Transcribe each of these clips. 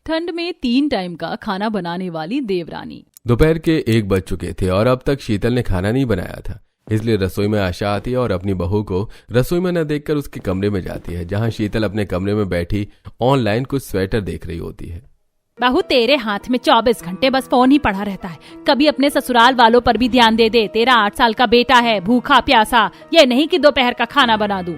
ठंड में 3 टाइम का खाना बनाने वाली देवरानी। दोपहर के 1 बज चुके थे और अब तक शीतल ने खाना नहीं बनाया था। इसलिए रसोई में आशा आती है और अपनी बहू को रसोई में न देखकर उसके कमरे में जाती है, जहां शीतल अपने कमरे में बैठी ऑनलाइन कुछ स्वेटर देख रही होती है। बहू, तेरे हाथ में 24 घंटे बस फोन ही पड़ा रहता है। कभी अपने ससुराल वालों पर भी ध्यान दे दे। तेरा 8 साल का बेटा है, भूखा प्यासा, ये नहीं कि दोपहर का खाना बना दूं।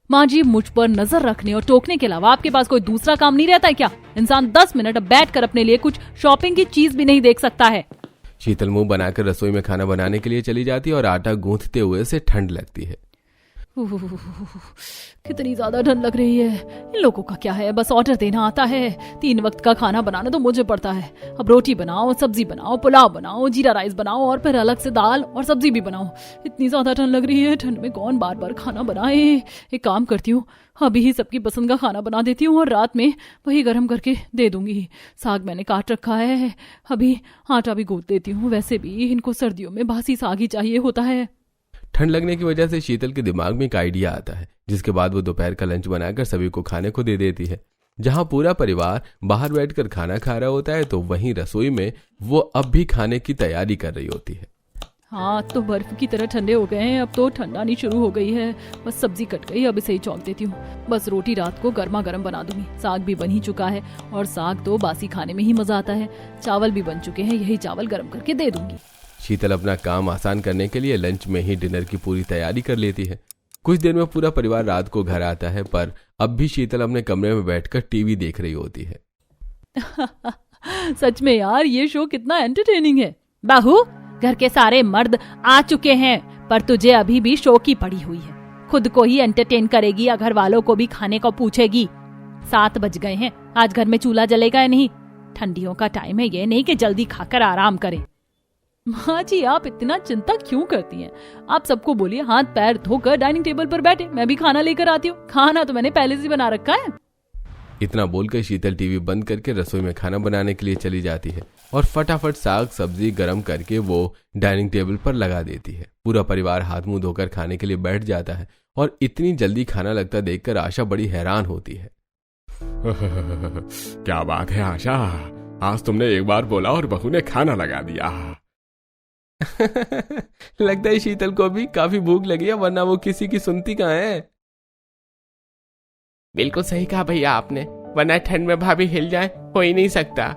माँ जी, मुझ पर नजर रखने और टोकने के अलावा आपके पास कोई दूसरा काम नहीं रहता है क्या? इंसान 10 मिनट बैठकर अपने लिए कुछ शॉपिंग की चीज भी नहीं देख सकता है। शीतल मुंह बनाकर रसोई में खाना बनाने के लिए चली जाती है और आटा गूंथते हुए उसे ठंड लगती है। कितनी ज्यादा ठंड लग रही है। इन लोगों का क्या है, बस ऑर्डर देना आता है। 3 वक्त का खाना बनाना तो मुझे पड़ता है। अब रोटी बनाओ, सब्जी बनाओ, पुलाव बनाओ, जीरा राइस बनाओ और फिर अलग से दाल और सब्जी भी बनाओ। इतनी ज्यादा ठंड लग रही है, ठंड में कौन बार बार खाना बनाए। एक काम करती हूँ, अभी ही सबकी पसंद का खाना बना देती हूँ और रात में वही गर्म करके दे दूंगी। साग मैंने काट रखा है, अभी आटा भी गूंथ देती हूँ। वैसे भी इनको सर्दियों में बासी साग ही चाहिए होता है। ठंड लगने की वजह से शीतल के दिमाग में एक आइडिया आता है, जिसके बाद वो दोपहर का लंच बनाकर सभी को खाने को दे देती है। जहां पूरा परिवार बाहर बैठकर खाना खा रहा होता है, तो वहीं रसोई में वो अब भी खाने की तैयारी कर रही होती है। हाँ, तो बर्फ की तरह ठंडे हो गए हैं। अब तो ठंडा नहीं शुरू हो गई है। बस सब्जी कट गई, अब इसे ही चौंक देती हूँ। बस रोटी रात को गर्मा गर्म बना दूंगी। साग भी बन ही चुका है और साग तो बासी खाने में ही मजा आता है। चावल भी बन चुके हैं, यही चावल गर्म करके दे दूंगी। शीतल अपना काम आसान करने के लिए लंच में ही डिनर की पूरी तैयारी कर लेती है। कुछ देर में पूरा परिवार रात को घर आता है, पर अब भी शीतल अपने कमरे में बैठकर टीवी देख रही होती है। सच में यार, ये शो कितना एंटरटेनिंग है। बहू, घर के सारे मर्द आ चुके हैं, पर तुझे अभी भी शो की पड़ी हुई है। खुद को ही एंटरटेन करेगी या घर वालों को भी खाने को पूछेगी? 7 बज गए हैं, आज घर में चूल्हा जलेगा या नहीं? ठंडियों का टाइम है, ये नहीं कि जल्दी खाकर आराम करें। माँ जी, आप इतना चिंता क्यों करती हैं? आप सबको बोलिए हाथ पैर धोकर डाइनिंग टेबल पर बैठे, मैं भी खाना लेकर आती हूँ। खाना तो मैंने पहले से बना रखा है। इतना बोलकर शीतल टीवी बंद करके रसोई में खाना बनाने के लिए चली जाती है और फटाफट साग सब्जी गर्म करके वो डाइनिंग टेबल पर लगा देती है। पूरा परिवार हाथ मुंह धोकर खाने के लिए बैठ जाता है और इतनी जल्दी खाना लगता देखकर आशा बड़ी हैरान होती है। क्या बात है आशा, आज तुमने एक बार बोला और बहू ने खाना लगा दिया। लगता है शीतल को भी काफी भूख लगी है, वरना वो किसी की सुनती कहाँ है। बिल्कुल सही कहा भैया आपने, वरना ठंड में भाभी हिल जाए हो ही नहीं सकता।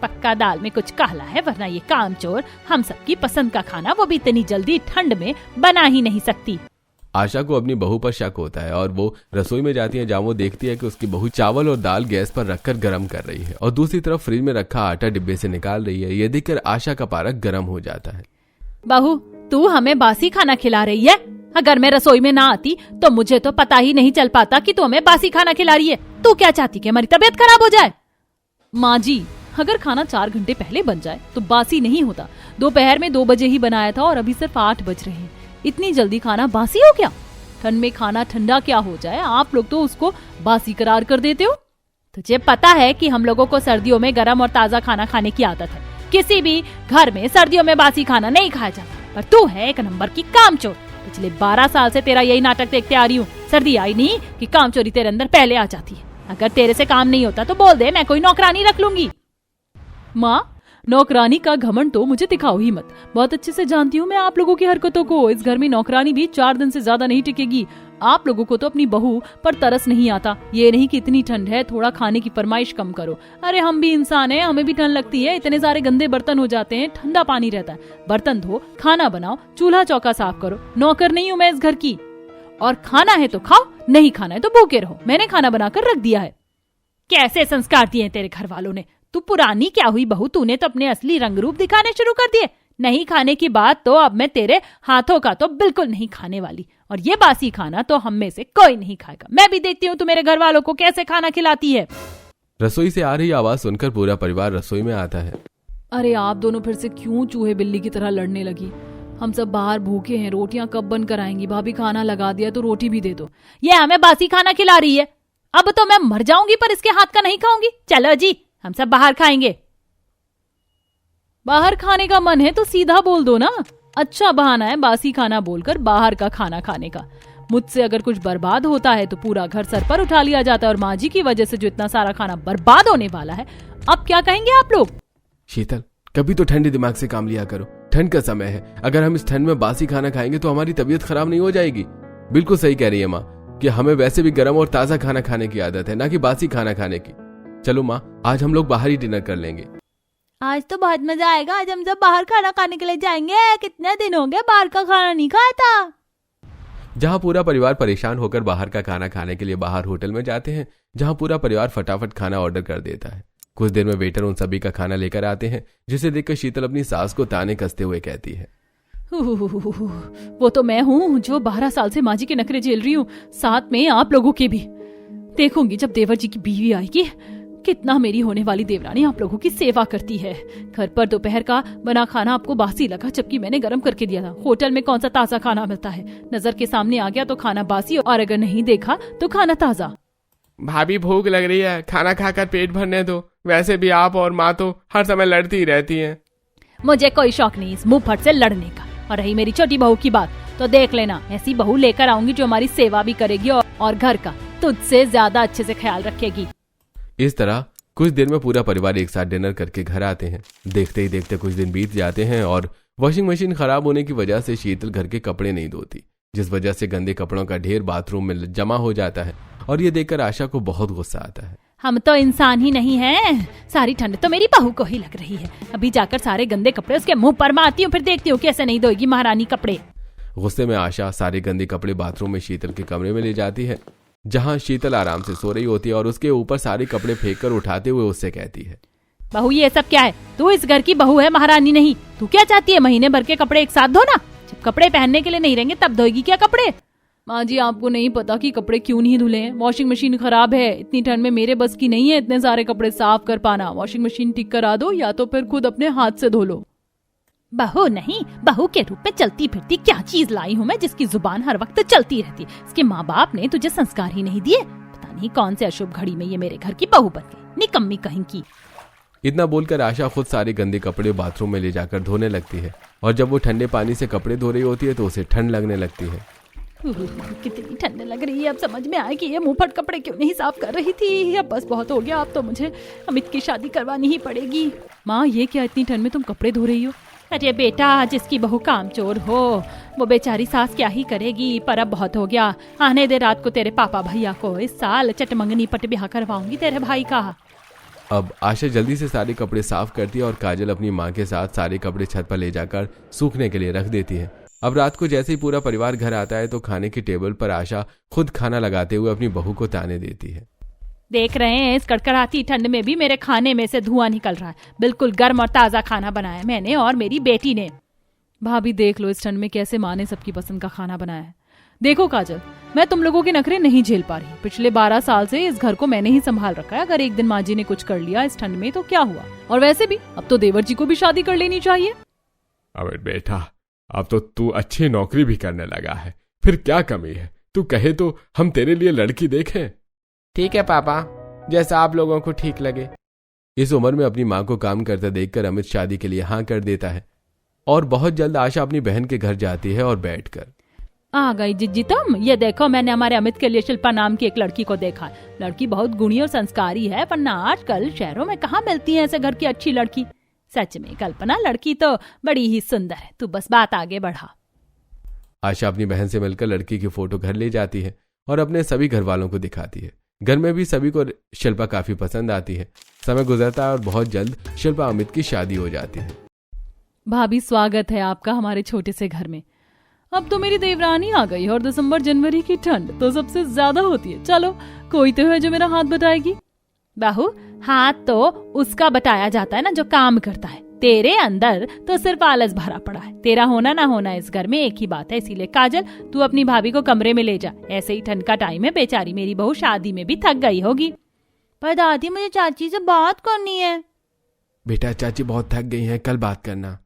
पक्का दाल में कुछ काला है, वरना ये कामचोर हम सबकी पसंद का खाना वो भी इतनी जल्दी ठंड में बना ही नहीं सकती। आशा को अपनी बहू पर शक होता है और वो रसोई में जाती है, जहाँ वो देखती है कि उसकी बहू चावल और दाल गैस पर रखकर गर्म कर रही है और दूसरी तरफ फ्रिज में रखा आटा डिब्बे से निकाल रही है। ये देखकर आशा का पारा गर्म हो जाता है। बहू, तू हमें बासी खाना खिला रही है? अगर मैं रसोई में ना आती तो मुझे तो पता ही नहीं चल पाता कि तू हमें बासी खाना खिला रही है। तू क्या चाहती कि हमारी तबीयत खराब हो जाए? माँ जी, अगर खाना 4 घंटे पहले बन जाए तो बासी नहीं होता। दोपहर में 2 बजे ही बनाया था और अभी सिर्फ 8 बज रहे हैं। इतनी जल्दी खाना बासी हो क्या? ठंड में खाना ठंडा क्या हो जाए, आप लोग तो उसको बासी करार कर देते हो। तुझे पता है कि हम लोगों को सर्दियों में गर्म और ताजा खाना खाने की आदत है। किसी भी घर में सर्दियों में बासी खाना नहीं खाया जाता, पर तू है 1 नंबर की कामचोर। पिछले 12 साल से तेरा यही नाटक देखते आ रही हूँ। सर्दी आई नहीं कि कामचोरी तेरे अंदर पहले आ जाती है। अगर तेरे से काम नहीं होता तो बोल दे, मैं कोई नौकरानी रख लूंगी। माँ, नौकरानी का घमंड तो मुझे दिखाओ ही मत। बहुत अच्छे से जानती हूँ मैं आप लोगों की हरकतों को। इस घर में नौकरानी भी 4 दिन से ज्यादा नहीं टिकेगी। आप लोगों को तो अपनी बहू पर तरस नहीं आता। ये नहीं कि इतनी ठंड है, थोड़ा खाने की फरमाइश कम करो। अरे हम भी इंसान हैं, हमें भी ठंड लगती है। इतने सारे गंदे बर्तन हो जाते हैं, ठंडा पानी रहता है। बर्तन धो, खाना बनाओ, चूल्हा चौका साफ करो। नौकर नहीं हूँ मैं इस घर की। और खाना है तो खाओ, नहीं खाना है तो भूखे रहो। मैंने खाना बनाकर रख दिया है। कैसे संस्कार दिए तेरे घर वालों ने? तू पुरानी क्या हुई बहू, तूने तो अपने असली रंग रूप दिखाने शुरू कर दिए। नहीं खाने की बात तो अब मैं तेरे हाथों का तो बिल्कुल नहीं खाने वाली, और ये बासी खाना तो हम में से कोई नहीं खाएगा। मैं भी देखती हूँ तू मेरे घर वालों को कैसे खाना खिलाती है। रसोई से आ रही आवाज सुनकर पूरा परिवार रसोई में आता है। अरे आप दोनों फिर से क्यों चूहे बिल्ली की तरह लड़ने लगी? हम सब बाहर भूखे हैं, रोटियां कब बन कर आएंगी? भाभी खाना लगा दिया तो रोटी भी दे दो। ये हमें बासी खाना खिला रही है। अब तो मैं मर जाऊंगी पर इसके हाथ का नहीं खाऊंगी। चलो जी, हम सब बाहर खाएंगे। बाहर खाने का मन है तो सीधा बोल दो ना। अच्छा बहाना है बासी खाना बोलकर बाहर का खाना खाने का। मुझसे अगर कुछ बर्बाद होता है तो पूरा घर सर पर उठा लिया जाता है, और माँ जी की वजह से जो इतना सारा खाना बर्बाद होने वाला है, अब क्या कहेंगे आप लोग? शीतल, कभी तो ठंडे दिमाग से काम लिया करो। ठंड का समय है, अगर हम इस ठंड में बासी खाना खाएंगे तो हमारी तबीयत खराब नहीं हो जाएगी? बिल्कुल सही कह रही है माँ कि हमें वैसे भी गर्म और ताजा खाना खाने की आदत है, ना कि बासी खाना खाने की। चलो माँ, आज हम लोग बाहर ही डिनर कर लेंगे। आज तो बहुत मजा आएगा, आज हम सब बाहर खाना खाने के लिए जाएंगे। कितने दिन हो गए बाहर का खाना नहीं खाया था। जहाँ पूरा परिवार परेशान होकर बाहर का खाना खाने के लिए बाहर होटल में जाते हैं, जहाँ पूरा परिवार फटाफट खाना ऑर्डर कर देता है। कुछ देर में वेटर उन सभी का खाना लेकर आते हैं, जिसे देखकर शीतल अपनी सास को ताने कसते हुए कहती है, वो तो मैं हूँ जो 12 साल से माँ जी के नखरे झेल रही हूँ, साथ में आप लोगों के भी। देखूंगी जब देवर जी की बीवी आएगी, कितना मेरी होने वाली देवरानी आप लोगों की सेवा करती है। घर पर दोपहर का बना खाना आपको बासी लगा, जबकि मैंने गर्म करके दिया था। होटल में कौन सा ताजा खाना मिलता है? नजर के सामने आ गया तो खाना बासी, और अगर नहीं देखा तो खाना ताजा। भाभी भूख लग रही है, खाना खाकर पेट भरने दो। वैसे भी आप और माँ तो हर समय लड़ती ही रहती हैं। मुझे कोई शौक नहीं इस मुंह फट से लड़ने का। और रही मेरी छोटी बहू की बात, तो देख लेना, ऐसी बहू लेकर आऊंगी जो हमारी सेवा भी करेगी और घर का तुझसे ज्यादा अच्छे से ख्याल रखेगी। इस तरह कुछ देर में पूरा परिवार एक साथ डिनर करके घर आते हैं। देखते ही देखते कुछ दिन बीत जाते हैं और वॉशिंग मशीन खराब होने की वजह से शीतल घर के कपड़े नहीं धोती, जिस वजह से गंदे कपड़ों का ढेर बाथरूम में जमा हो जाता है। और ये देखकर आशा को बहुत गुस्सा आता है। हम तो इंसान ही नहीं हैं, सारी ठंड तो मेरी बहू को ही लग रही है। अभी जाकर सारे गंदे कपड़े उसके मुंह पर मारती हूँ, फिर देखती हूँ कैसे नहीं धोएगी महारानी कपड़े। गुस्से में आशा सारे गंदे कपड़े बाथरूम में शीतल के कमरे में ले जाती है, जहाँ शीतल आराम से सो रही होती है, और उसके ऊपर सारे कपड़े फेंक कर उठाते हुए उससे कहती है, बहू ये सब क्या है? तू इस घर की बहू है, महारानी नहीं। तू क्या चाहती है? महीने भर के कपड़े एक साथ धोना? जब कपड़े पहनने के लिए नहीं रहेंगे तब धोएगी क्या कपड़े? माँ जी, आपको नहीं पता कि कपड़े क्यों नहीं धुले हैं? वॉशिंग मशीन खराब है, इतनी ठंड में मेरे बस की नहीं है इतने सारे कपड़े साफ कर पाना। वॉशिंग मशीन ठीक करा दो, या तो फिर खुद अपने हाथ से धो लो। बहू नहीं, बहू के रूप में चलती फिरती क्या चीज लाई हूँ मैं, जिसकी जुबान हर वक्त चलती रहती है। इसके माँ बाप ने तुझे संस्कार ही नहीं दिए। पता नहीं कौन से अशुभ घड़ी में ये मेरे घर की बहू बन गई, निकम्मी कहीं की। इतना बोलकर आशा खुद सारे गंदे कपड़े बाथरूम में ले जाकर धोने लगती है, और जब वो ठंडे पानी से कपड़े धो रही होती है तो उसे ठंड लगने लगती है। कितनी ठंड लग रही है। अब समझ में आया कि ये मुंह फट कपड़े क्यों नहीं साफ कर रही थी। अब बस बहुत हो गया, अब तो मुझे अमित की शादी करवानी ही पड़ेगी। माँ, ये क्या इतनी ठंड में तुम कपड़े धो रही हो? अरे बेटा, जिसकी बहू कामचोर हो वो बेचारी सास क्या ही करेगी। पर अब बहुत हो गया, आने दे रात को तेरे पापा भैया को। इस साल चटमंगनी पट ब्याह करवाऊंगी तेरे भाई का। अब आशा जल्दी से सारे कपड़े साफ करती है और काजल अपनी माँ के साथ सारे कपड़े छत पर ले जाकर सूखने के लिए रख देती है। अब रात को जैसे ही पूरा परिवार घर आता है तो खाने की टेबल पर आशा खुद खाना लगाते हुए अपनी बहू को ताने देती है। देख रहे हैं, इस कड़कड़ाती ठंड में भी मेरे खाने में से धुआं निकल रहा है। बिल्कुल गर्म और ताजा खाना बनाया मैंने और मेरी बेटी ने। भाभी देख लो, इस ठंड में कैसे माँ ने सबकी पसंद का खाना बनाया है। देखो काजल, मैं तुम लोगों के नखरे नहीं झेल पा रही। पिछले 12 साल से इस घर को मैंने ही संभाल रखा है। अगर एक दिन माँ जी ने कुछ कर लिया इस ठंड में तो क्या हुआ? और वैसे भी अब तो देवर जी को भी शादी कर लेनी चाहिए। अबे बेटा, अब तो तू अच्छी नौकरी भी करने लगा है, फिर क्या कमी है? तू कहे तो हम तेरे लिए लड़की देखें। ठीक है पापा, जैसा आप लोगों को ठीक लगे। इस उम्र में अपनी माँ को काम करते देखकर अमित शादी के लिए हाँ कर देता है, और बहुत जल्द आशा अपनी बहन के घर जाती है और बैठकर, आ गई जिज्जी तुम। ये देखो, मैंने हमारे अमित के लिए शिल्पा नाम की एक लड़की को देखा। लड़की बहुत गुणी और संस्कारी है, वरना आजकल शहरों में कहाँ मिलती है ऐसे घर की अच्छी लड़की। सच में कल्पना, लड़की तो बड़ी ही सुंदर है। तू बस बात आगे बढ़ा। आशा अपनी बहन से मिलकर लड़की की फोटो घर ले जाती है और अपने सभी घर वालों को दिखाती है। घर में भी सभी को शिल्पा काफी पसंद आती है। समय गुजरता है और बहुत जल्द शिल्पा अमित की शादी हो जाती है। भाभी, स्वागत है आपका हमारे छोटे से घर में। अब तो मेरी देवरानी आ गई और दिसंबर जनवरी की ठंड तो सबसे ज्यादा होती है। चलो, कोई तो है जो मेरा हाथ बटाएगी। बहू, हाथ तो उसका बटाया जाता है ना जो काम करता है। तेरे अंदर तो सिर्फ आलस भरा पड़ा है। तेरा होना ना होना इस घर में एक ही बात है। इसीलिए काजल, तू अपनी भाभी को कमरे में ले जा। ऐसे ही ठंड का टाइम है, बेचारी मेरी बहू शादी में भी थक गई होगी। पर दादी, मुझे चाची से बात करनी है। बेटा, चाची बहुत थक गई हैं, कल बात करना।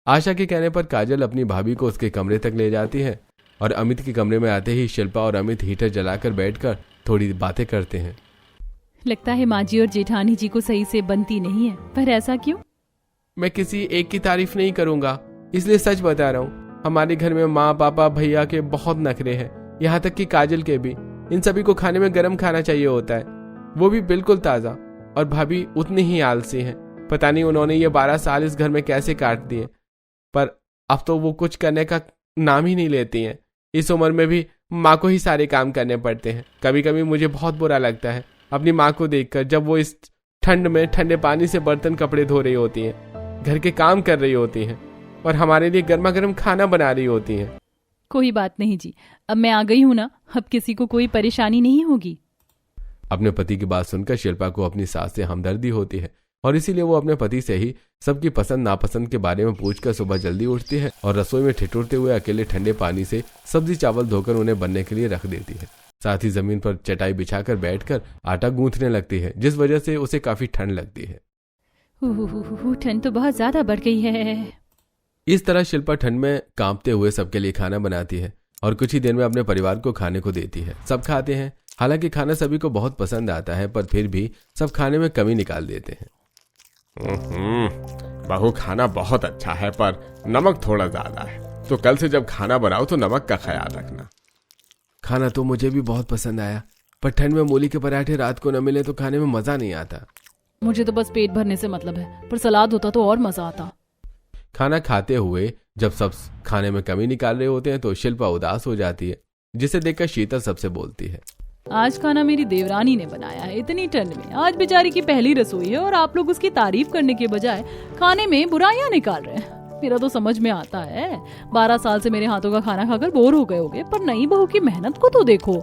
आशा के कहने पर काजल अपनी भाभी को उसके कमरे तक ले जाती है, और अमित के कमरे में आते ही शिल्पा और अमित हीटर जलाकर बैठकर थोड़ी बातें करते हैं। लगता है माँ जी और जेठानी जी को सही से बनती नहीं है, पर ऐसा क्यों? मैं किसी एक की तारीफ नहीं करूंगा, इसलिए सच बता रहा हूँ। हमारे घर में माँ, पापा, भैया के बहुत नखरे हैं। यहाँ तक कि काजल के भी। इन सभी को खाने में गर्म खाना चाहिए होता है, वो भी बिल्कुल ताजा। और भाभी उतनी ही आलसी हैं। पता नहीं उन्होंने ये 12 साल इस घर में कैसे काट दिए, पर अब तो वो कुछ करने का नाम ही नहीं लेती हैं। इस उम्र में भी माँ को ही सारे काम करने पड़ते हैं। कभी कभी मुझे बहुत बुरा लगता है अपनी माँ को देखकर, जब वो इस ठंड में ठंडे पानी से बर्तन कपड़े धो रही होती हैं, घर के काम कर रही होती हैं और हमारे लिए गर्मा गर्म खाना बना रही होती हैं। कोई बात नहीं जी, अब मैं आ गई हूं ना, अब किसी को कोई परेशानी नहीं होगी। अपने पति की बात सुनकर शिल्पा को अपनी सास से हमदर्दी होती है और इसीलिए वो अपने पति से ही सबकी पसंद नापसंद के बारे में पूछकर सुबह जल्दी उठती है और रसोई में ठिठुरते हुए अकेले ठंडे पानी से सब्जी चावल धोकर उन्हें बनने के लिए रख देती है। साथ ही जमीन पर चटाई बिछाकर बैठकर आटा गूंथने लगती है, जिस वजह से उसे काफी ठंड लगती है। ठंड तो बहुत ज्यादा बढ़ गई है। इस तरह शिल्पा ठंड में कांपते हुए सबके लिए खाना बनाती है और कुछ ही देर में अपने परिवार को खाने को देती है। सब खाते हैं। हालांकि खाना सभी को बहुत पसंद आता है, पर फिर भी सब खाने में कमी निकाल देते हैं। बहू खाना बहुत अच्छा है, पर नमक थोड़ा ज्यादा है, तो कल से जब खाना बनाओ तो नमक का ख्याल रखना। खाना तो मुझे भी बहुत पसंद आया, पर ठंड में मूली के पराठे रात को न मिले तो खाने में मजा नहीं आता। मुझे तो बस पेट भरने से मतलब है, पर सलाद होता तो और मजा आता। खाना खाते हुए जब सब खाने में कमी निकाल रहे होते हैं तो शिल्पा उदास हो जाती है, जिसे देखकर शीतल सबसे बोलती है, आज खाना मेरी देवरानी ने बनाया है इतनी ठंड में। आज बेचारी की पहली रसोई है और आप लोग उसकी तारीफ करने के बजाय खाने में बुराइयां निकाल रहे हैं। मेरा तो समझ में आता है, 12 साल से मेरे हाथों का खाना खाकर बोर हो गए होगे, पर नई बहू की मेहनत को तो देखो।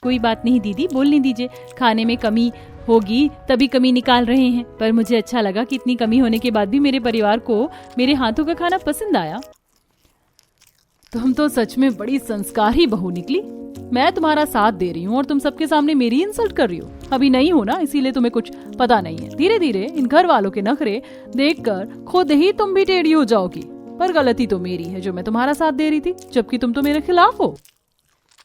कोई बात नहीं दीदी, बोलने दीजिए। खाने में कमी होगी तभी कमी निकाल रहे हैं, पर मुझे अच्छा लगा कि इतनी कमी होने के बाद भी मेरे परिवार को मेरे हाथों का खाना पसंद आया। तुम तो सच में बड़ी संस्कारी बहू निकली। मैं तुम्हारा साथ दे रही हूँ और तुम सबके सामने मेरी इंसल्ट कर रही हो। अभी नहीं हो ना, इसीलिए तुम्हें कुछ पता नहीं है। धीरे धीरे इन घर वालों के नखरे देखकर खुद ही तुम भी टेढ़ी हो जाओगी। पर गलती तो मेरी है जो मैं तुम्हारा साथ दे रही थी, जबकि तुम तो मेरे खिलाफ हो।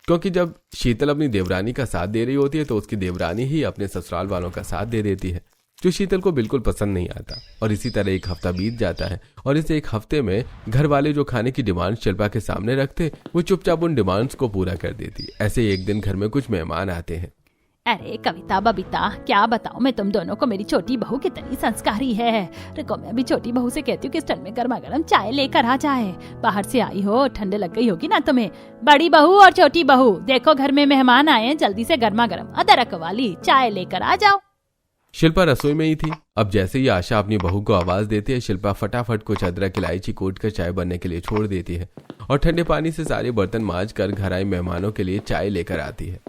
क्योंकि जब शीतल अपनी देवरानी का साथ दे रही होती है तो उसकी देवरानी ही अपने ससुराल वालों का साथ दे देती है, जो शीतल को बिल्कुल पसंद नहीं आता। और इसी तरह एक हफ्ता बीत जाता है और इस एक हफ्ते में घर वाले जो खाने की डिमांड शिल्पा के सामने रखते, वो चुपचाप उन डिमांड्स को पूरा कर देती। ऐसे एक दिन घर में कुछ मेहमान आते हैं। अरे कविता बबीता, क्या बताऊं मैं तुम दोनों को, मेरी छोटी बहू कितनी संस्कारी है। रुको मैं अभी छोटी बहू से कहती हूँ कि इस ठंड में गर्मा गर्म चाय लेकर आ जाए। बाहर से आई हो, ठंड लग गई होगी ना तुम्हें। बड़ी बहू और छोटी बहू, देखो घर में मेहमान आए हैं, जल्दी से गर्मा गर्म अदरक वाली चाय लेकर आ जाओ। शिल्पा रसोई में ही थी। अब जैसे ही आशा अपनी बहू को आवाज देती है, शिल्पा फटाफट कुछ अदरक इलायची कूट कर चाय बनने के लिए छोड़ देती है और ठंडे पानी से सारे बर्तन मांज कर घर आए मेहमानों के लिए चाय लेकर आती है।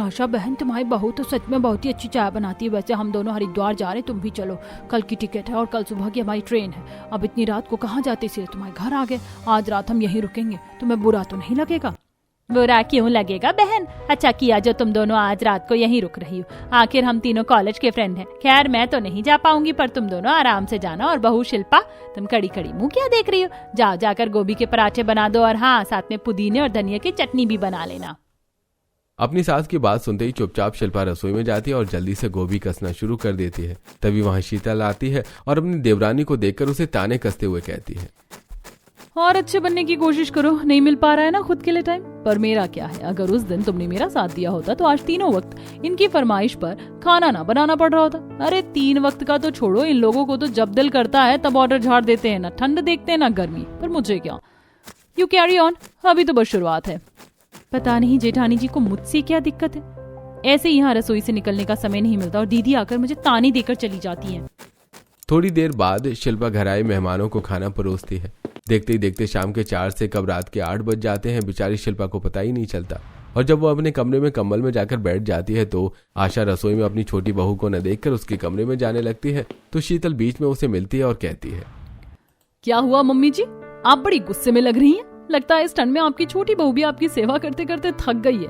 आशा बहन, तुम्हारी बहू तो सच में बहुत ही अच्छी चाय बनाती है। वैसे हम दोनों हरिद्वार जा रहे हैं, तुम भी चलो। कल की टिकट है और कल सुबह की हमारी ट्रेन है। अब इतनी रात को कहाँ जाते, इसलिए तुम्हारे घर आ गए। आज रात हम यहीं रुकेंगे, तुम्हें बुरा तो नहीं लगेगा? बुरा क्यों लगेगा बहन, अच्छा किया जो तुम दोनों आज रात को यहीं रुक रही हो। आखिर हम तीनों कॉलेज के फ्रेंड हैं। खैर मैं तो नहीं जा पाऊंगी, पर तुम दोनों आराम से जाना। और बहू शिल्पा, तुम कड़ी कड़ी मुंह क्या देख रही हो? जाओ जाकर गोभी के पराठे बना दो और हाँ, साथ में पुदीने और धनिया की चटनी भी बना लेना। अपनी सास की बात सुनते ही चुपचाप शिल्पा रसोई में जाती है और जल्दी से गोभी कसना शुरू कर देती है। तभी वहां शीतल आती है और अपनी देवरानी को देखकर उसे ताने कसते हुए कहती है, और अच्छे बनने की कोशिश करो, नहीं मिल पा रहा है ना खुद के लिए टाइम। पर मेरा क्या है, अगर उस दिन तुमने मेरा साथ दिया होता तो आज तीनों वक्त इनकी फरमाइश पर खाना ना बनाना पड़ रहा होता। अरे 3 वक्त का तो छोड़ो, इन लोगों को तो जब दिल करता है तब ऑर्डर झाड़ देते हैं, ना ठंड देखते हैं ना गर्मी। पर मुझे क्या, यू कैरी ऑन, अभी तो बस शुरुआत है। पता नहीं जेठानी जी को मुझसे क्या दिक्कत है, ऐसे यहाँ रसोई से निकलने का समय नहीं मिलता और दीदी आकर मुझे ताने देकर चली जाती है। थोड़ी देर बाद शिल्पा घर आए मेहमानों को खाना परोसती है। देखते ही देखते शाम के 4 से कब रात के 8 बज जाते हैं, बेचारी शिल्पा को पता ही नहीं चलता। और जब वो अपने कमरे में कंबल में जाकर बैठ जाती है तो आशा रसोई में अपनी छोटी बहू को न देखकर उसके कमरे में जाने लगती है। तो शीतल बीच में उसे मिलती है और कहती है, क्या हुआ मम्मी जी, आप बड़ी गुस्से में लग रही हैं। लगता है इस ठंड में आपकी छोटी बहू भी आपकी सेवा करते करते थक गई है।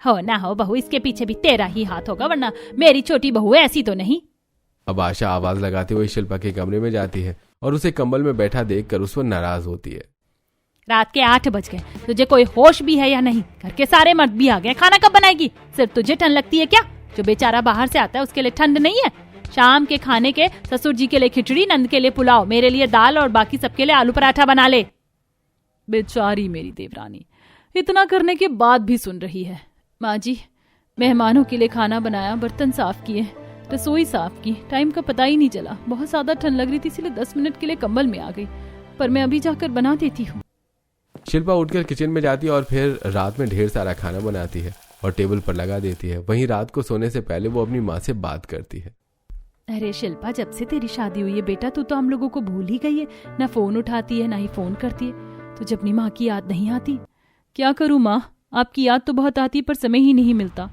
हो ना हो बहू, इसके पीछे भी तेरा ही हाथ होगा, वरना मेरी छोटी बहू ऐसी तो नहीं। अब आशा आवाज लगाते हुए शिल्पा के कमरे में जाती है और उसे कंबल में बैठा देखकर उस पर नाराज होती है। रात के 8 बज गए, तुझे कोई होश भी है या नहीं? घर के सारे मर्द भी आ गए, खाना कब बनाएगी? सिर्फ तुझे ठंड लगती है क्या? जो बेचारा बाहर से आता है उसके लिए ठंड नहीं है? शाम के खाने के ससुर जी के लिए खिचड़ी, नंद के लिए पुलाव, मेरे लिए दाल और बाकी सबके लिए आलू पराठा बना ले। बेचारी मेरी देवरानी इतना करने के बाद भी सुन रही है। माँ जी, मेहमानों के लिए खाना बनाया, बर्तन साफ किए, रसोई साफ की, टाइम का पता ही नहीं चला। बहुत ज्यादा ठंड लग रही थी इसलिए 10 मिनट के लिए कंबल में आ गई, पर मैं अभी जाकर बना देती हूँ। शिल्पा उठकर किचन में जाती है और फिर रात में ढेर सारा खाना बनाती है और टेबल पर लगा देती है। वहीं रात को सोने से पहले वो अपनी माँ से बात करती है। अरे शिल्पा, जब से तेरी शादी हुई है बेटा, तू तो हम लोगों को भूल ही गई है। ना फोन उठाती है, ना ही फोन करती है। तुझे अपनी माँ की याद नहीं आती? क्या करूँ माँ, आपकी याद तो बहुत आती है पर समय ही नहीं मिलता।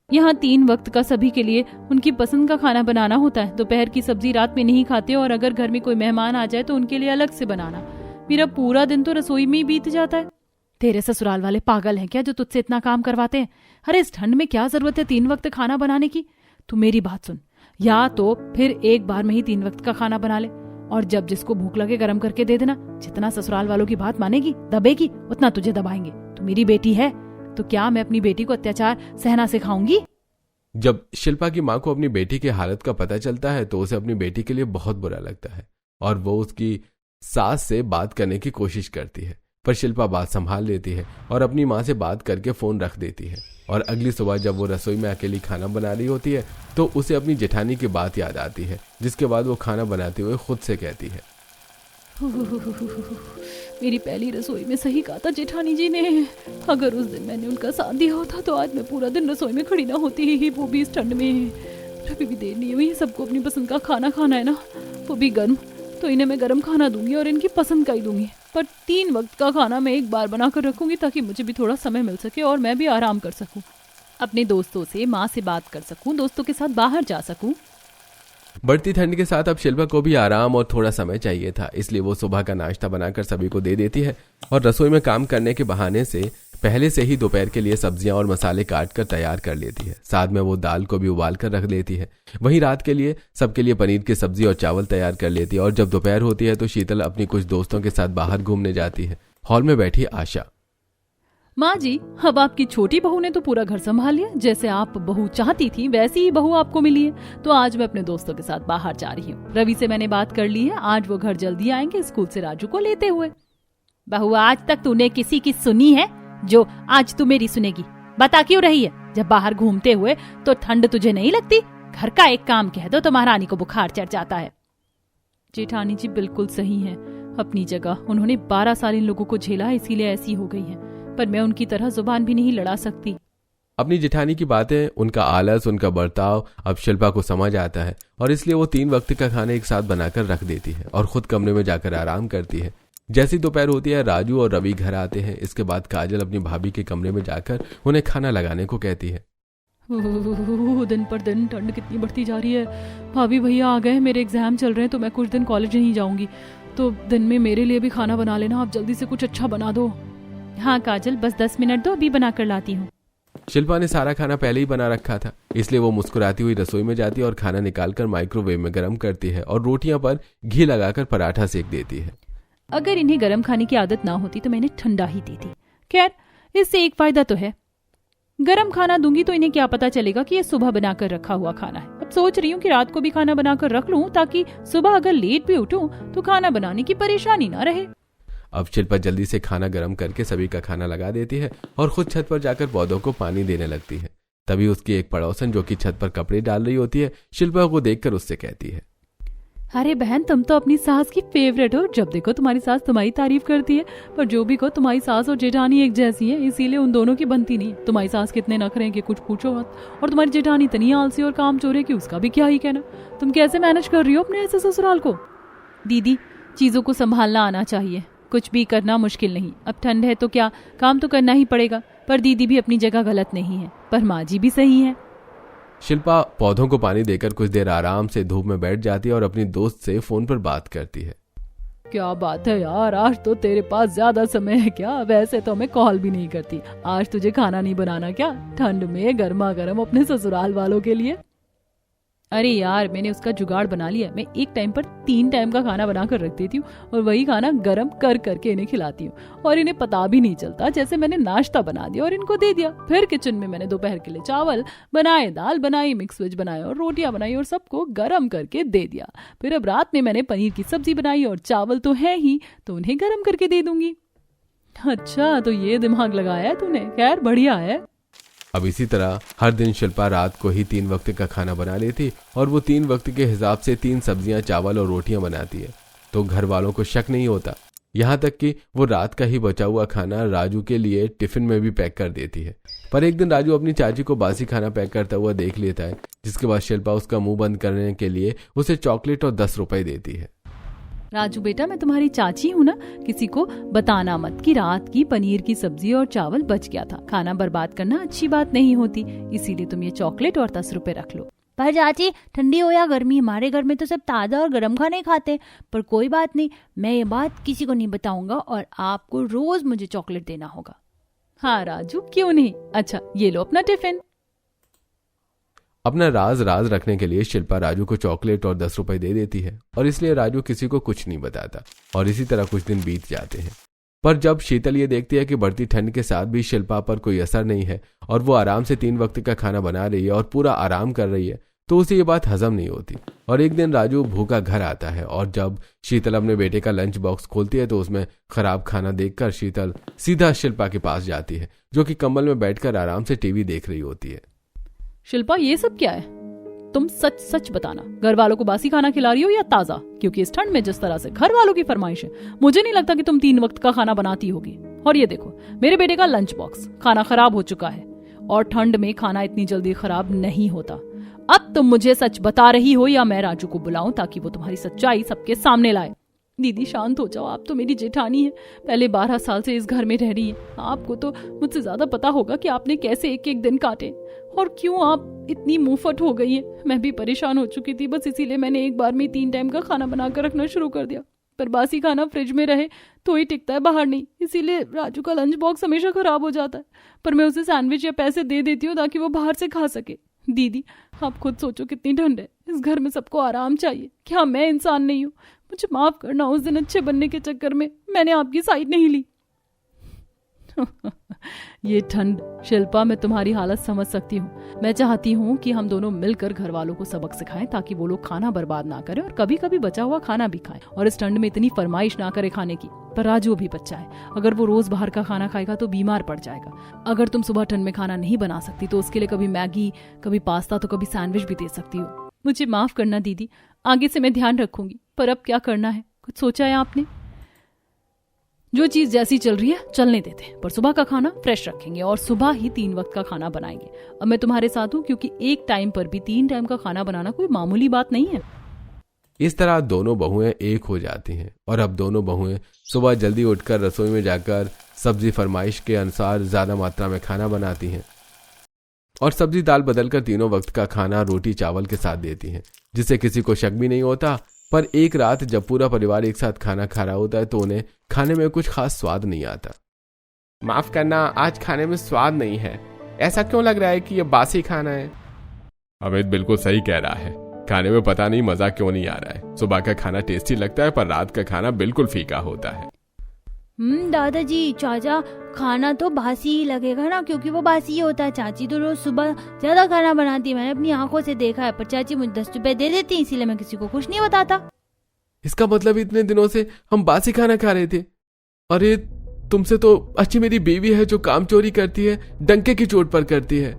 यहाँ 3 वक्त का सभी के लिए उनकी पसंद का खाना बनाना होता है। दोपहर की सब्जी रात में नहीं खाते और अगर घर में कोई मेहमान आ जाए तो उनके लिए अलग से बनाना। मेरा पूरा दिन तो रसोई में ही बीत जाता है। तेरे ससुराल वाले पागल हैं क्या जो तुझसे इतना काम करवाते हैं? अरे इस ठंड में क्या जरूरत है 3 वक्त खाना बनाने की? तू मेरी बात सुन, या तो फिर एक बार में ही 3 वक्त का खाना बना ले और जब जिसको भूख लगे गरम करके दे देना। जितना ससुराल वालों की बात मानेगी दबेगी उतना तुझे दबाएंगे। तू मेरी बेटी है तो क्या मैं अपनी बेटी को अत्याचार सहना सिखाऊंगी? जब शिल्पा की माँ को अपनी बेटी की हालत का पता चलता है तो उसे अपनी बेटी के लिए बहुत बुरा लगता है और वो उसकी सास से बात करने की कोशिश करती है, पर शिल्पा बात संभाल लेती है और अपनी माँ से बात करके फोन रख देती है। और अगली सुबह जब वो रसोई में अकेली खाना बना रही होती है तो उसे अपनी जेठानी की बात याद आती है, जिसके बाद वो खाना बनाते हुए खुद से कहती है, मेरी पहली रसोई में सही कहा था जेठानी जी ने। अगर उस दिन मैंने उनका साथ दिया होता तो आज मैं पूरा दिन रसोई में खड़ी ना होती ही, वो भी इस ठंड में। अभी भी देर नहीं हुई, सबको अपनी पसंद का खाना खाना है ना, वो भी गर्म। तो इन्हें मैं गर्म खाना दूंगी और इनकी पसंद का ही दूंगी, पर 3 वक्त का खाना मैं एक बार बनाकर रखूंगी ताकि मुझे भी थोड़ा समय मिल सके और मैं भी आराम कर सकूं, अपने दोस्तों से, माँ से बात कर सकूं, दोस्तों के साथ बाहर जा सकूं। बढ़ती ठंड के साथ अब शिल्पा को भी आराम और थोड़ा समय चाहिए था, इसलिए वो सुबह का नाश्ता बनाकर सभी को दे देती है और रसोई में काम करने के बहाने से पहले से ही दोपहर के लिए सब्जियां और मसाले काट कर तैयार कर लेती है। साथ में वो दाल को भी उबाल कर रख लेती है। वहीं रात के लिए सबके लिए पनीर की सब्जी और चावल तैयार कर लेती है। और जब दोपहर होती है तो शीतल अपनी कुछ दोस्तों के साथ बाहर घूमने जाती है। हॉल में बैठी आशा, माँ जी, अब आपकी छोटी बहू ने तो पूरा घर संभाल लिया। जैसे आप बहू चाहती थी वैसी ही बहू आपको मिली है। तो आज मैं अपने दोस्तों के साथ बाहर जा रही हूँ। रवि से मैंने बात कर ली है, आज वो घर जल्दी आएंगे स्कूल से राजू को लेते हुए। बहू, आज तक तूने किसी की सुनी है जो आज तू मेरी सुनेगी? बता क्यों रही है? जब बाहर घूमते हुए तो ठंड तुझे नहीं लगती? घर का एक काम कह दो तो महारानी को बुखार चढ़ जाता है। जेठानी जी बिल्कुल सही है अपनी जगह। उन्होंने 12 साल इन लोगों को झेला है, इसीलिए ऐसी हो गई है, पर मैं उनकी तरह जुबान भी नहीं लड़ा सकती। अपनी जेठानी की बातें, उनका आलस, उनका बर्ताव अब शिल्पा को समझ आता है और इसलिए वो 3 वक्त का खाना एक साथ बनाकर रख देती है और खुद कमरे में जाकर आराम करती है। जैसी दोपहर होती है राजू और रवि घर आते हैं। इसके बाद काजल अपनी भाभी के कमरे में जाकर उन्हें खाना लगाने को कहती है। दिन पर दिन ठंड कितनी बढ़ती जा रही है। भाभी भैया आ गए, मेरे एग्जाम चल रहे हैं तो मैं कुछ दिन कॉलेज नहीं जाऊंगी, तो दिन में मेरे लिए भी खाना बना लेना। आप जल्दी से कुछ अच्छा बना दो। हाँ काजल, बस 10 मिनट दो, अभी बना कर लाती हूँ। शिल्पा ने सारा खाना पहले ही बना रखा था, इसलिए वो मुस्कुराती हुई रसोई में जाती है और खाना निकालकर माइक्रोवेव में गर्म करती है और रोटियां पर घी लगाकर पराठा सेक देती है। अगर इन्हें गर्म खाने की आदत ना होती तो मैं इन्हें ठंडा ही देती। खैर, इससे एक फायदा तो है, गरम खाना दूंगी तो इन्हें क्या पता चलेगा कि ये सुबह बनाकर रखा हुआ खाना है। अब सोच रही हूँ कि रात को भी खाना बनाकर रख लूं ताकि सुबह अगर लेट भी उठूं तो खाना बनाने की परेशानी ना रहे। अब शिल्पा जल्दी से खाना गर्म करके सभी का खाना लगा देती है और खुद छत पर जाकर पौधों को पानी देने लगती है। तभी उसकी एक पड़ोसन जो कि छत पर कपड़े डाल रही होती है, शिल्पा को देखकर उससे कहती है, अरे बहन, तुम तो अपनी सास की फेवरेट हो। जब देखो तुम्हारी सास तुम्हारी तारीफ करती है, पर जो भी कहो तुम्हारी सास और जेठानी एक जैसी है, इसीलिए उन दोनों की बनती नहीं। तुम्हारी सास कितने नखरे हैं कि कुछ पूछो मत, और तुम्हारी जेठानी इतनी आलसी और कामचोर है कि उसका भी क्या ही कहना। तुम कैसे मैनेज कर रही हो अपने ऐसे ससुराल को? दीदी, चीजों को संभालना आना चाहिए, कुछ भी करना मुश्किल नहीं। अब ठंड है तो क्या, काम तो करना ही पड़ेगा। पर दीदी भी अपनी जगह गलत नहीं है, पर माँ जी भी सही है। शिल्पा पौधों को पानी देकर कुछ देर आराम से धूप में बैठ जाती है और अपनी दोस्त से फोन पर बात करती है। क्या बात है यार, आज तो तेरे पास ज्यादा समय है क्या? वैसे तो मैं कॉल भी नहीं करती। आज तुझे खाना नहीं बनाना क्या, ठंड में गर्मा गर्म अपने ससुराल वालों के लिए? अरे यार, मैंने उसका जुगाड़ बना लिया। मैं एक टाइम पर 3 टाइम का खाना बनाकर रख देती हूँ और वही खाना गर्म कर करके इन्हें खिलाती हूँ, और इन्हें पता भी नहीं चलता। जैसे मैंने नाश्ता बना दिया और इनको दे दिया। फिर किचन में मैंने दोपहर के लिए चावल बनाए, दाल बनाई, मिक्स वेज बनाए और रोटियां बनाई और सबको गर्म करके दे दिया। फिर अब रात में मैंने पनीर की सब्जी बनाई और चावल तो है ही, तो उन्हें गर्म करके दे दूंगी। अच्छा, तो ये दिमाग लगाया है तूने। खैर बढ़िया है। अब इसी तरह हर दिन शिल्पा रात को ही 3 वक्त का खाना बना लेती और वो 3 वक्त के हिसाब से 3 सब्जियां, चावल और रोटियां बनाती है, तो घर वालों को शक नहीं होता। यहाँ तक कि वो रात का ही बचा हुआ खाना राजू के लिए टिफिन में भी पैक कर देती है। पर एक दिन राजू अपनी चाची को बासी खाना पैक करता हुआ देख लेता है, जिसके बाद शिल्पा उसका मुंह बंद करने के लिए उसे चॉकलेट और 10 रुपए देती है। राजू बेटा, मैं तुम्हारी चाची हूँ ना, किसी को बताना मत कि रात की पनीर की सब्जी और चावल बच गया था। खाना बर्बाद करना अच्छी बात नहीं होती, इसीलिए तुम ये चॉकलेट और 10 रुपए रख लो। पर चाची, ठंडी हो या गर्मी, हमारे घर में तो सब ताज़ा और गर्म खाने खाते। पर कोई बात नहीं, मैं ये बात किसी को नहीं बताऊंगा और आपको रोज मुझे चॉकलेट देना होगा। हाँ राजू, क्यों नहीं। अच्छा, ये लो अपना टिफिन। अपना राज रखने के लिए शिल्पा राजू को चॉकलेट और 10 रुपए दे देती है और इसलिए राजू किसी को कुछ नहीं बताता और इसी तरह कुछ दिन बीत जाते हैं। पर जब शीतल ये देखती है कि बढ़ती ठंड के साथ भी शिल्पा पर कोई असर नहीं है और वो आराम से 3 वक्त का खाना बना रही है और पूरा आराम कर रही है, तो उसे ये बात हजम नहीं होती। और एक दिन राजू भूखा घर आता है और जब शीतल अपने बेटे का लंच बॉक्स खोलती है तो उसमें खराब खाना देखकर शीतल सीधा शिल्पा के पास जाती है, जो कि कंबल में बैठकर आराम से टीवी देख रही होती है। शिल्पा, ये सब क्या है? तुम सच सच बताना, घर वालों को बासी खाना खिला रही हो या ताजा? क्योंकि इस ठंड में जिस तरह से घर वालों की फरमाइश है, मुझे नहीं लगता कि तुम 3 वक्त का खाना बनाती होगी। और ये देखो, मेरे बेटे का लंच बॉक्स, खाना खराब हो चुका है और ठंड में खाना इतनी जल्दी खराब नहीं होता। अब तुम मुझे सच बता रही हो या मैं राजू को बुलाऊं ताकि वो तुम्हारी सच्चाई सबके सामने लाए? दीदी शांत हो जाओ, आप तो मेरी जेठानी है, पहले 12 साल से इस घर में रह रही है। आपको तो मुझसे ज्यादा पता होगा कि आपने कैसे एक एक दिन काटे और क्यों आप इतनी मुंहफट हो गई है। मैं भी परेशान हो चुकी थी, बस इसीलिए मैंने एक बार में 3 टाइम का खाना बनाकर रखना शुरू कर दिया। पर बासी खाना फ्रिज में रहे तो ही टिकता है, बाहर नहीं। इसीलिए राजू का लंच बॉक्स हमेशा खराब हो जाता है। पर मैं उसे सैंडविच या पैसे दे देती हूँ ताकि वो बाहर से खा सके। दीदी, आप खुद सोचो कितनी ठंड है, इस घर में सबको आराम चाहिए। क्या मैं इंसान नहीं हूँ? मुझे माफ करना, उस दिन अच्छे बनने के चक्कर में मैंने आपकी साइड नहीं ली। ये ठंड, शिल्पा, मैं तुम्हारी हालत समझ सकती हूँ। मैं चाहती हूँ कि हम दोनों मिलकर घर वालों को सबक सिखाएं ताकि वो लोग खाना बर्बाद ना करें और कभी कभी बचा हुआ खाना भी खाएं और इस ठंड में इतनी फरमाइश ना करे खाने की। पर राजू भी बच्चा है, अगर वो रोज बाहर का खाना खाएगा तो बीमार पड़ जाएगा। अगर तुम सुबह ठंड में खाना नहीं बना सकती तो उसके लिए कभी मैगी, कभी पास्ता, तो कभी सैंडविच भी दे सकती हो। मुझे माफ करना दीदी, आगे से मैं ध्यान रखूंगी। पर अब क्या करना है, कुछ सोचा है आपने? जो चीज जैसी चल रही है चलने देते हैं, पर सुबह का खाना फ्रेश रखेंगे और सुबह ही 3 वक्त का खाना बनाएंगे। अब मैं तुम्हारे साथ हूँ, क्योंकि एक टाइम पर भी 3 टाइम का खाना बनाना कोई मामूली बात नहीं है। इस तरह दोनों बहुएं एक हो जाती हैं और अब दोनों बहुएं सुबह जल्दी उठकर रसोई में जाकर सब्जी फरमाइश के अनुसार ज्यादा मात्रा में खाना बनाती हैं और सब्जी दाल बदलकर 3 वक्त का खाना रोटी चावल के साथ देती हैं, जिससे किसी को शक भी नहीं होता। पर एक रात जब पूरा परिवार एक साथ खाना खा रहा होता है तो उन्हें खाने में कुछ खास स्वाद नहीं आता। माफ करना, आज खाने में स्वाद नहीं है। ऐसा क्यों लग रहा है कि ये बासी खाना है? अमित बिल्कुल सही कह रहा है, खाने में पता नहीं मजा क्यों नहीं आ रहा है। सुबह का खाना टेस्टी लगता है पर रात का खाना बिल्कुल फीका होता है। दादाजी, चाचा, खाना तो बासी ही लगेगा ना, क्योंकि वो बासी ही होता है। चाची तो रोज सुबह ज्यादा खाना बनाती है, मैंने अपनी आंखों से देखा है। पर चाची मुझे 10 रुपए दे देती, इसीलिए मैं किसी को कुछ नहीं बताता। इसका मतलब इतने दिनों से हम बासी खाना खा रहे थे। अरे तुमसे तो अच्छी मेरी बीवी है जो काम चोरी करती है, डंके की चोट पर करती है।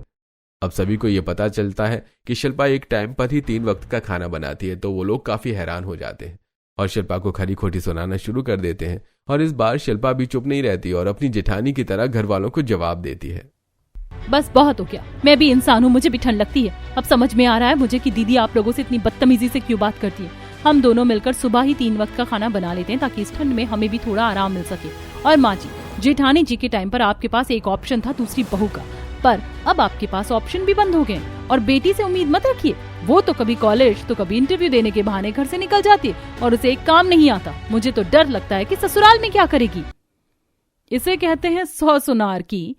अब सभी को यह पता चलता है कि शिल्पा एक टाइम पर ही 3 वक्त का खाना बनाती है, तो वो लोग काफी हैरान हो जाते हैं और शिल्पा को खरी खोटी सुनाना शुरू कर देते हैं। और इस बार शिल्पा भी चुप नहीं रहती और अपनी जेठानी की तरह घर वालों को जवाब देती है। बस बहुत हो गया, मैं भी इंसान हूँ, मुझे भी ठंड लगती है। अब समझ में आ रहा है मुझे कि दीदी आप लोगों से इतनी बदतमीजी से क्यों बात करती है। हम दोनों मिलकर सुबह ही 3 वक्त का खाना बना लेते हैं ताकि इस ठंड में हमें भी थोड़ा आराम मिल सके। और माँ जी, जेठानी जी के टाइम पर आपके पास एक ऑप्शन था दूसरी बहू का, पर अब आपके पास ऑप्शन भी बंद हो गए। और बेटी से उम्मीद मत रखिए, वो तो कभी कॉलेज तो कभी इंटरव्यू देने के बहाने घर से निकल जाती है और उसे एक काम नहीं आता। मुझे तो डर लगता है कि ससुराल में क्या करेगी। इसे कहते हैं 100 सुनार की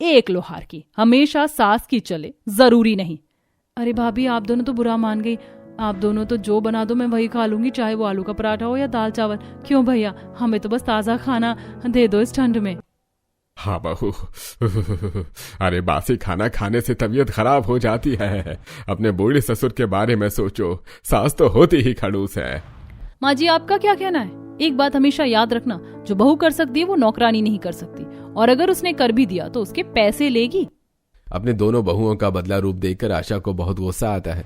1 लोहार की, हमेशा सास की चले, जरूरी नहीं। अरे भाभी, आप दोनों तो बुरा मान गई। आप दोनों तो जो बना दो मैं वही खा लूंगी, चाहे वो आलू का पराठा हो या दाल चावल। क्यों भैया, हमें तो बस ताजा खाना दे दो इस ठंड में। हाँ बहू, अरे बासी खाना खाने से तबीयत खराब हो जाती है। अपने बूढ़े ससुर के बारे में सोचो, सास तो होती ही खड़ूस है। माँ जी आपका क्या कहना है? एक बात हमेशा याद रखना, जो बहू कर सकती है वो नौकरानी नहीं कर सकती, और अगर उसने कर भी दिया तो उसके पैसे लेगी। अपने दोनों बहुओं का बदला रूप देखकर आशा को बहुत गुस्सा आता है।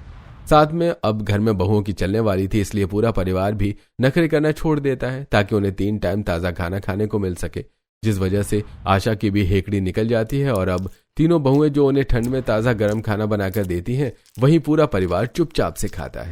साथ में अब घर में बहुओं की चलने वाली थी, इसलिए पूरा परिवार भी नखरे करना छोड़ देता है ताकि उन्हें 3 टाइम ताज़ा खाना खाने को मिल सके, जिस वजह से आशा की भी हेकड़ी निकल जाती है। और अब तीनों बहुएं जो उन्हें ठंड में ताज़ा गर्म खाना बनाकर देती हैं, वहीं पूरा परिवार चुपचाप से खाता है।